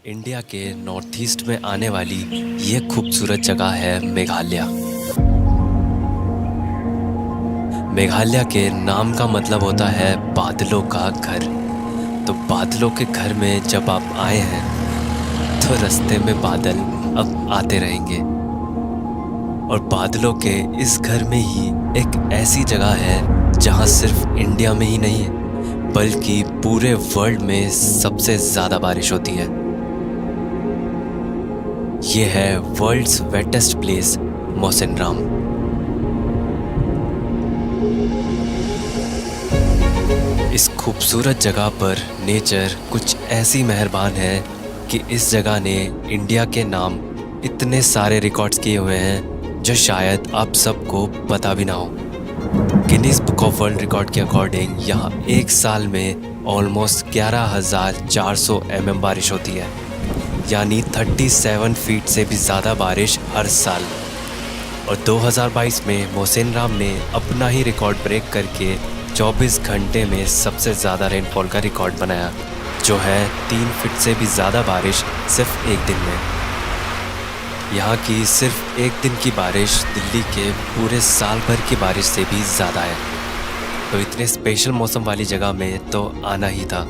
India के north east में आने वाली ये खूबसूरत जगह है मेघालय। मेघालय के नाम का मतलब होता है बादलों का घर। तो बादलों के घर में जब आप आए हैं तो रास्ते में बादल अब आते रहेंगे। और बादलों के इस घर में ही एक ऐसी जगह है जहां सिर्फ इंडिया में ही नहीं है बल्कि पूरे वर्ल्ड में सबसे ज़्यादा बारिश होती है। ये है वर्ल्ड्स वेटेस्ट प्लेस मौसिनराम। इस खूबसूरत जगह पर नेचर कुछ ऐसी मेहरबान है कि इस जगह ने इंडिया के नाम इतने सारे रिकॉर्ड्स किए हुए हैं जो शायद आप सबको पता भी ना हो। Guinness book of world record के अकॉर्डिंग यहाँ एक साल में ऑलमोस्ट 11,400 mm बारिश होती है, यानी 37 फीट से भी ज़्यादा बारिश हर साल। और 2022 में मौसिनराम ने अपना ही रिकॉर्ड ब्रेक करके 24 घंटे में सबसे ज़्यादा रेनफॉल का रिकॉर्ड बनाया, जो है 3 फीट से भी ज़्यादा बारिश सिर्फ एक दिन में। यहाँ की सिर्फ एक दिन की बारिश दिल्ली के पूरे साल भर की बारिश से भी ज़्यादा है। तो इतने स्पेशल मौसम वाली जगह में तो आना ही था।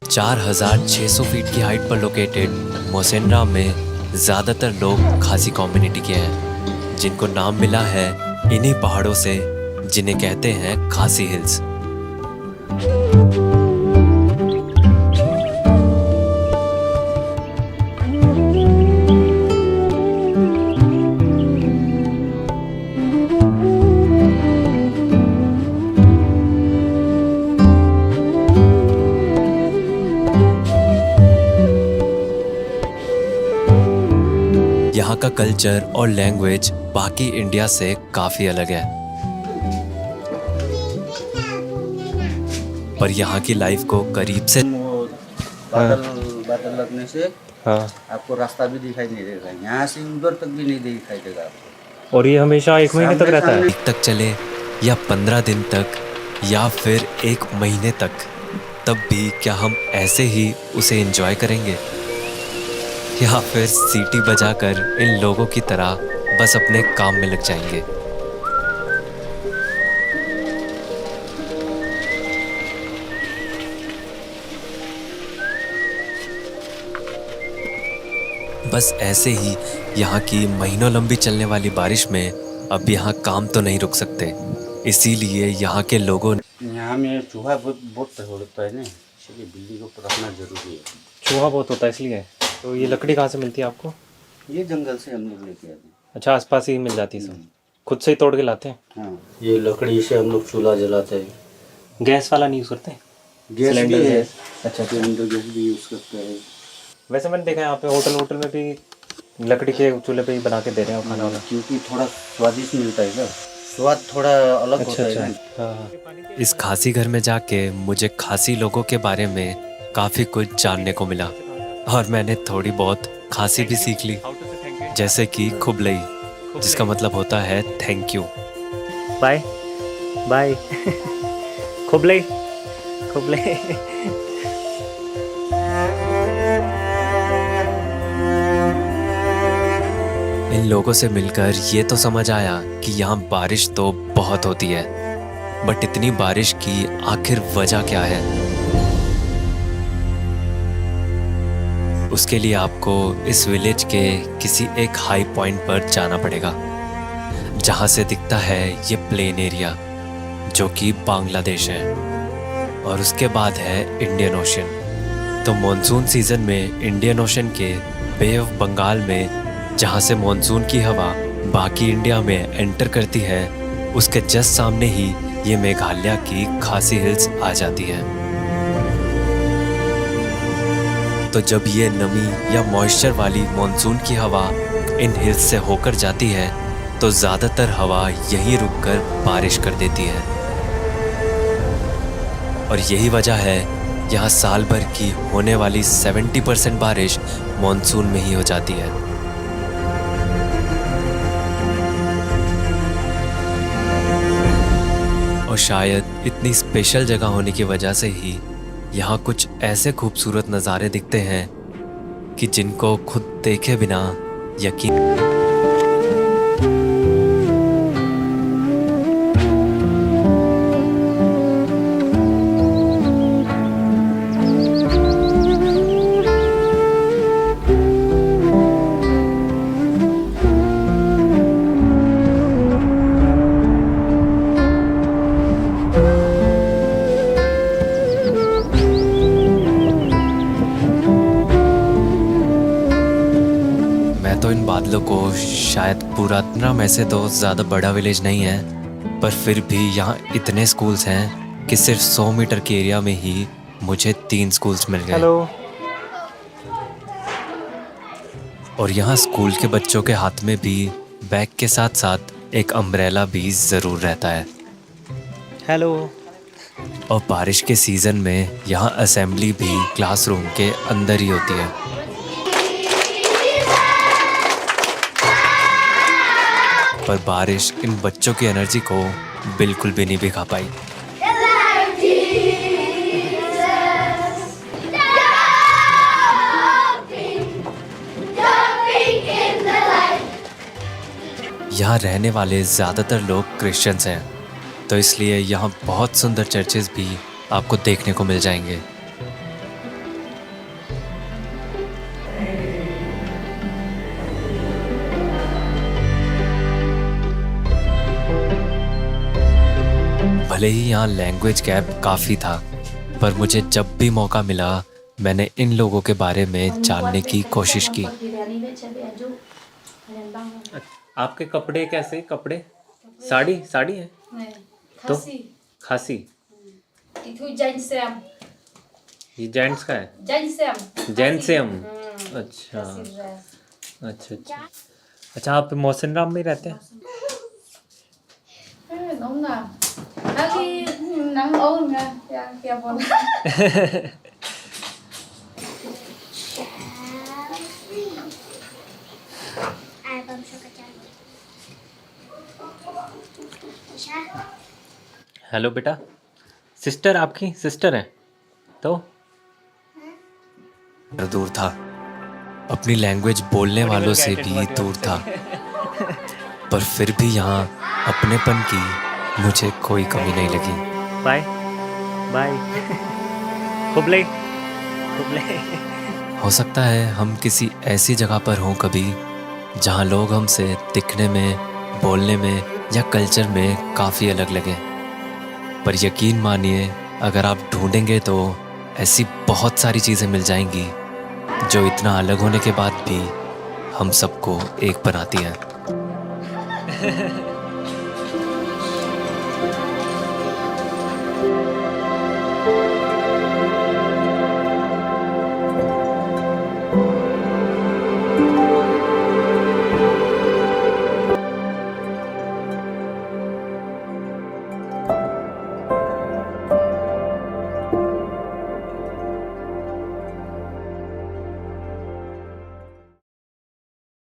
4,600 फीट की हाइट पर लोकेटेड मौसिनराम में ज़्यादातर लोग खासी कम्युनिटी के हैं, जिनको नाम मिला है इन्हीं पहाड़ों से जिन्हें कहते हैं खासी हिल्स। यहाँ का कल्चर और लैंग्वेज बाकी इंडिया से काफ़ी अलग है, पर यहाँ की लाइफ को करीब से बादल लगने से हाँ। आपको रास्ता भी दिखाई नहीं देगा, यहाँ से उधर तक भी नहीं दिखाई देगा आपको। और ये हमेशा एक महीने तक रहता है? तक चले या 15 दिन तक या फिर 1 महीने तक, तब भी क्या हम ऐसे ही उसे एंजॉय करेंगे या फिर सीटी बजाकर इन लोगों की तरह बस अपने काम में लग जाएंगे? बस ऐसे ही यहाँ की महीनों लंबी चलने वाली बारिश में अब यहाँ काम तो नहीं रुक सकते, इसीलिए यहाँ के लोगों ने यहाँ में चूहा बहुत होता है ना, इसलिए बिल्ली को रखना जरूरी है। चूहा बहुत होता है इसलिए। तो ये लकड़ी कहाँ से मिलती है आपको? ये जंगल से हम लोग लेके आते हैं। अच्छा, आसपास ही मिल जाती है सब? खुद से ही तोड़ के लाते हैं? हाँ, ये लकड़ी से हम लोग चूल्हा जलाते हैं। गैस वाला नहीं यूज़ करते? गैस भी है। अच्छा, सिलेंडर गैस भी यूज़ करते हैं। वैसे मैंने देखा है यहाँ पे होटल में भी लकड़ी के चूल्हे पे ही बना के दे रहे हैं खाना वाना। क्योंकि थोड़ा स्वादिष्ट मिलता है ना, स्वाद थोड़ा अलग होता है ना। हाँ। इस खासी घर में जाके मुझे खासी लोगों के बारे में काफ़ी कुछ जानने को मिला और मैंने थोड़ी बहुत खासी भी सीख ली, जैसे कि खुबलई, जिसका मतलब होता है थैंक यू। बाय बाय खुबले खुबले। इन लोगों से मिलकर ये तो समझ आया कि यहाँ बारिश तो बहुत होती है, बट इतनी बारिश की आखिर वजह क्या है? उसके लिए आपको इस विलेज के किसी एक हाई पॉइंट पर जाना पड़ेगा, जहाँ से दिखता है ये प्लेन एरिया जो कि बांग्लादेश है, और उसके बाद है इंडियन ओशन। तो मॉनसून सीजन में इंडियन ओशन के बे ऑफ बंगाल में जहाँ से मॉनसून की हवा बाकी इंडिया में एंटर करती है, उसके जस्ट सामने ही ये मेघालय की खासी हिल्स आ जाती है। तो जब ये नमी या मॉइस्चर वाली मॉनसून की हवा इन हिल्स से होकर जाती है तो ज़्यादातर हवा यहीं रुककर बारिश कर देती है, और यही वजह है यहाँ साल भर की होने वाली 70% बारिश मॉनसून में ही हो जाती है। और शायद इतनी स्पेशल जगह होने की वजह से ही यहाँ कुछ ऐसे खूबसूरत नज़ारे दिखते हैं कि जिनको खुद देखे बिना यकीन। मैं तो इन बादलों को शायद पूरा में से तो ज़्यादा बड़ा विलेज नहीं है, पर फिर भी यहाँ इतने स्कूल्स हैं कि सिर्फ 100 मीटर के एरिया में ही मुझे 3 स्कूल्स मिल गए। हेलो। और यहाँ स्कूल के बच्चों के हाथ में भी बैग के साथ साथ एक अम्ब्रेला भी ज़रूर रहता है। हेलो। और बारिश के सीज़न में यहाँ असेंबली भी क्लासरूम के अंदर ही होती है। पर बारिश इन बच्चों की एनर्जी को बिल्कुल भी नहीं भिगा पाई। यहाँ रहने वाले ज़्यादातर लोग क्रिश्चियंस हैं, तो इसलिए यहाँ बहुत सुंदर चर्चेस भी आपको देखने को मिल जाएंगे। भले ही यहाँ लैंग्वेज गैप काफ़ी था, पर मुझे जब भी मौका मिला मैंने इन लोगों के बारे में जानने की कोशिश की। आपके कपड़े कैसे? कपड़े साड़ी साड़ी है तो खासी। ये जेंट्स का है? जेंट्सम। अच्छा अच्छा अच्छा। अच्छा, आप मौसिनराम में रहते हैं? हेलो बेटा। सिस्टर, आपकी सिस्टर है तो? दूर था, अपनी लैंग्वेज बोलने वालों से भी दूर था, पर फिर भी यहाँ अपनेपन की मुझे कोई कमी नहीं लगी। Bye bye. खुबले खुबले। हो सकता है हम किसी ऐसी जगह पर हों कभी जहाँ लोग हमसे दिखने में, बोलने में या कल्चर में काफ़ी अलग लगे, पर यकीन मानिए अगर आप ढूंढेंगे तो ऐसी बहुत सारी चीज़ें मिल जाएंगी जो इतना अलग होने के बाद भी हम सबको एक बनाती हैं।